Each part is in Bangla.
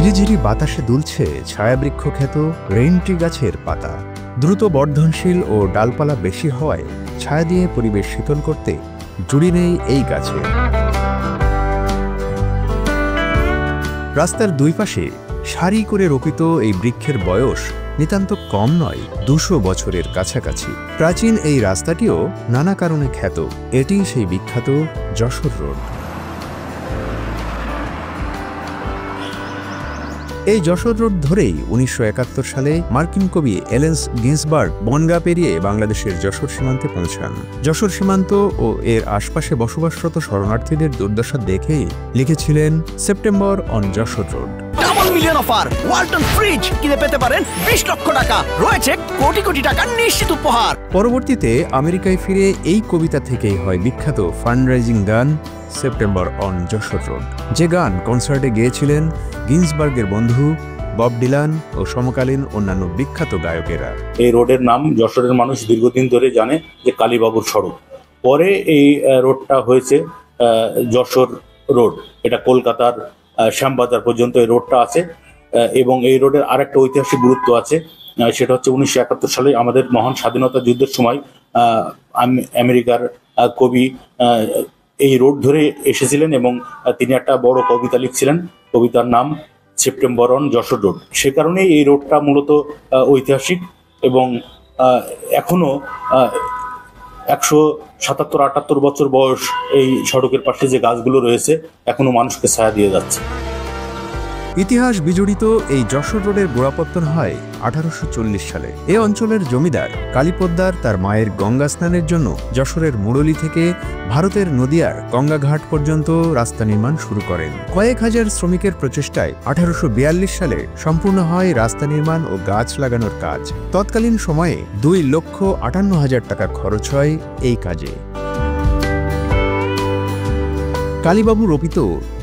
ঝিরিঝিরি বাতাসে দুলছে ছায়াবৃক্ষ খ্যাত রেইনট্রি গাছের পাতা। দ্রুত বর্ধনশীল ও ডালপালা বেশি হওয়ায় ছায়া দিয়ে পরিবেশ শীতল করতে জুড়ি নেই এই গাছে। রাস্তার দুই পাশে সারি করে রোপিত এই বৃক্ষের বয়স নিতান্ত কম নয়, ২০০ বছরের কাছাকাছি। প্রাচীন এই রাস্তাটিও নানা কারণে খ্যাত। এটি সেই বিখ্যাত যশোর রোড। এই যশোর রোড ধরেই ১৯৭১ সালে মার্কিন কবি এলেন্স গিন্সবার্গ বনগাঁ পেরিয়ে বাংলাদেশের যশোর সীমান্তে পৌঁছান। যশোর সীমান্ত ও এর আশপাশে বসবাসরত শরণার্থীদের দুর্দশা দেখেই লিখেছিলেন September on Jessore road. Double million offer, Walton fridge কিনে পেতে পারেন ২০ লক্ষ টাকা, রয়েছে কোটি কোটি টাকার নিশ্চিত উপহার। পরবর্তীতে আমেরিকায় ফিরে এই কবিতা থেকেই হয় বিখ্যাত ফান্ডরাইজিং গান সেপ্টেম্বর অন যশোর রোড, যে গান কনসার্টে গেয়েছিলেন গিন্সবার্গের বন্ধু বব ডিলান ও সমকালীন অন্যান্য বিখ্যাত গায়কেরা। এই রোডের নাম যশোরের মানুষ দীর্ঘদিন ধরে জানে যে কালীবাবুর সড়ক। পরে এই রোডটা হয়েছে যশোর রোড। এটা কলকাতার শ্যামবাজার পর্যন্ত এই রোডটা আছে এবং এই রোডের আরেকটা ঐতিহাসিক গুরুত্ব আছে। সেটা হচ্ছে ১৯৭১ সালে আমাদের মহান স্বাধীনতা যুদ্ধের সময় আমেরিকার কবি এই রোড ধরে এসেছিলেন এবং তিনি একটা বড় কবিতা লিখছিলেন। কবিতার নাম সেপ্টেম্বর অন যশোর রোড। সে কারণেই এই রোডটা মূলত ঐতিহাসিক এবং এখনো ১৭৭-৭৮ বছর বয়স এই সড়কের পাশে যে গাছগুলো রয়েছে এখনো মানুষকে ছায়া দিয়ে যাচ্ছে। ইতিহাস বিজড়িত এই যশোর রোডের গোড়াপত্তন হয় ১৮৪০ সালে। এ অঞ্চলের জমিদার কালীপদ্দার তার মায়ের গঙ্গা স্নানের জন্য যশোরের মুরলী থেকে ভারতের নদিয়ার গঙ্গাঘাট পর্যন্ত রাস্তা নির্মাণ শুরু করেন। কয়েক হাজার শ্রমিকের প্রচেষ্টায় ১৮৪২ সালে সম্পূর্ণ হয় রাস্তা নির্মাণ ও গাছ লাগানোর কাজ। তৎকালীন সময়ে ২,৫৮,০০০ টাকা খরচ হয় এই কাজে। কালীবাবু রোপিত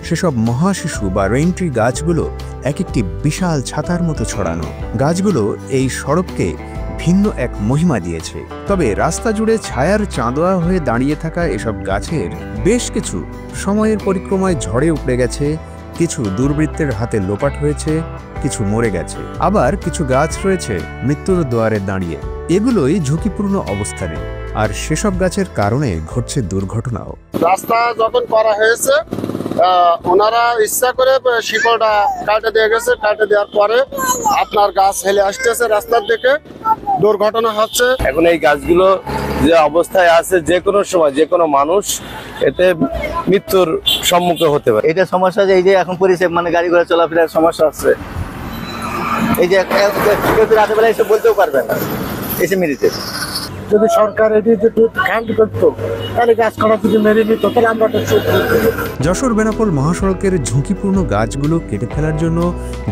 সেসব মহাশিশু বা রেইনট্রি গাছগুলো এক একটি বিশাল ছাতার মতো ছড়ানো। গাছগুলো এই সড়ককে ভিন্ন এক মহিমা দিয়েছে। তবে রাস্তা জুড়ে ছায়ার চাঁদোয়া হয়ে দাঁড়িয়ে থাকা এসব গাছের বেশ কিছু সময়ের পরিক্রমায় ঝড়ে উপড়ে গেছে, কিছু দুর্বৃত্তের হাতে লোপাট হয়েছে, কিছু মরে গেছে, আবার কিছু গাছ রয়েছে মৃত্যুর দুয়ারে দাঁড়িয়ে। এগুলোই ঝুঁকিপূর্ণ অবস্থানে, আর সেসব গাছের কারণে ঘটছে দুর্ঘটনাও। রাস্তা যখন করা হয়েছে ওনারা ইচ্ছা করে শিকড়টা কাটে দিয়ে গেছে। কাটে দেওয়ার পরে আপনার গাছ হেলে আসতেছে রাস্তার দিকে, দুর্ঘটনা হচ্ছে। এখন এই গাছগুলো যে অবস্থায় আছে, যে কোনো সময় যে কোনো মানুষ এতে মৃত্যুর সম্মুখীন হতে পারে। এটা সমস্যা যে এই যে এখন পরিষেবা মানে গাড়ি ঘোড়া চলাফেরার সমস্যা আছে। এই যে রাতের বেলা এসে বলতেও পারবে না, এসে মেরিতে। যদি সরকার এটি একটু খেয়াল করতো তাহলে গাছ কাটা থেকে মেরে নিত, তাহলে আমরা যশোর বেনাপোল মহাসড়কের ঝুঁকিপূর্ণ গাছগুলো কেটে ফেলার জন্য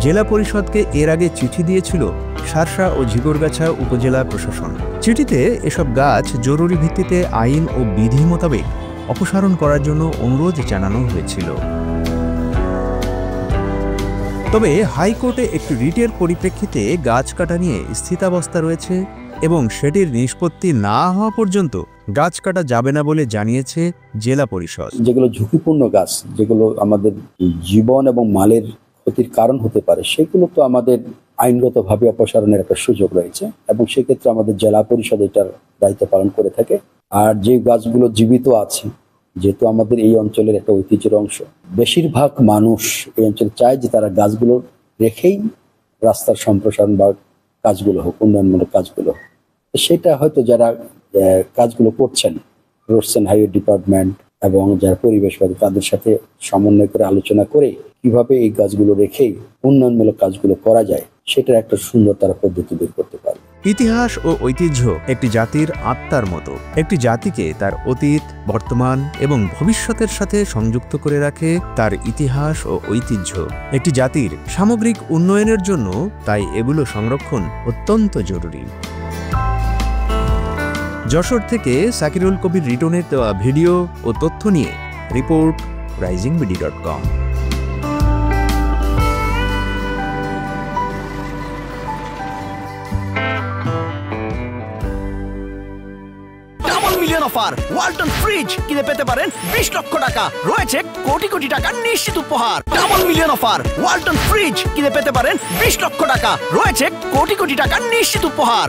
জেলা পরিষদকে এর আগে চিঠি দিয়েছিল শার্শা ও ঝিগরগাছা উপজেলা প্রশাসন। চিঠিতে এসব গাছ জরুরি ভিত্তিতে আইন ও বিধি মোতাবেক অপসারণ করার জন্য অনুরোধ জানানো হয়েছিল। তবে হাইকোর্টে একটি রিটের পরিপ্রেক্ষিতে গাছ কাটা নিয়ে স্থিতাবস্থা রয়েছে এবং সেটির নিষ্পত্তি না হওয়া পর্যন্ত গাছ কাটা যাবে না বলে জানিয়েছে জেলা পরিষদ। যেগুলো ঝুঁকিপূর্ণ গাছ, যেগুলো আমাদের জীবন এবং মালের ক্ষতির কারণ হতে পারে, সেগুলো তো আমাদের আইনগতভাবে অপসারণের একটা সুযোগ রয়েছে এবং সেক্ষেত্রে আমাদের জেলা পরিষদ এটার দায়িত্ব পালন করে থাকে। আর যে গাছগুলো জীবিত আছে, যেহেতু আমাদের এই অঞ্চলের একটা ঐতিহ্যের অংশ, বেশিরভাগ মানুষ এই অঞ্চলে চায় যে তারা গাছগুলো রেখেই রাস্তার সম্প্রসারণ বা কাজগুলো হোক, উন্নয়নমূলক কাজগুলো হোক। সেটা হয়তো যারা কাজগুলো করছেন, রোডস অ্যান্ড হাইওয়ে ডিপার্টমেন্ট এবং যারা পরিবেশবাদী, তাদের সাথে সমন্বয় করে আলোচনা করে কিভাবে এই গাছগুলো রেখেই উন্নয়নমূলক কাজগুলো করা যায়, সেটার একটা সুন্দর তারা পদ্ধতি বের করতে পারে। ইতিহাস ও ঐতিহ্য একটি জাতির আত্মার মতো। একটি জাতিকে তার অতীত, বর্তমান এবং ভবিষ্যতের সাথে সংযুক্ত করে রাখে তার ইতিহাস ও ঐতিহ্য। একটি জাতির সামগ্রিক উন্নয়নের জন্য তাই এগুলো সংরক্ষণ অত্যন্ত জরুরি। যশোর থেকে সাকিরুল কবির রিটনের দেওয়া ভিডিও ও তথ্য নিয়ে report risingBD.com। Double million offer, offer, Walton fridge কিনে পেতে পারেন 20 লক্ষ টাকা, রয়েছে কোটি কোটি টাকার নিশ্চিত উপহার। Double million offer, Walton fridge কিনে পেতে পারেন 20 লক্ষ টাকা, রয়েছে কোটি কোটি টাকার নিশ্চিত উপহার।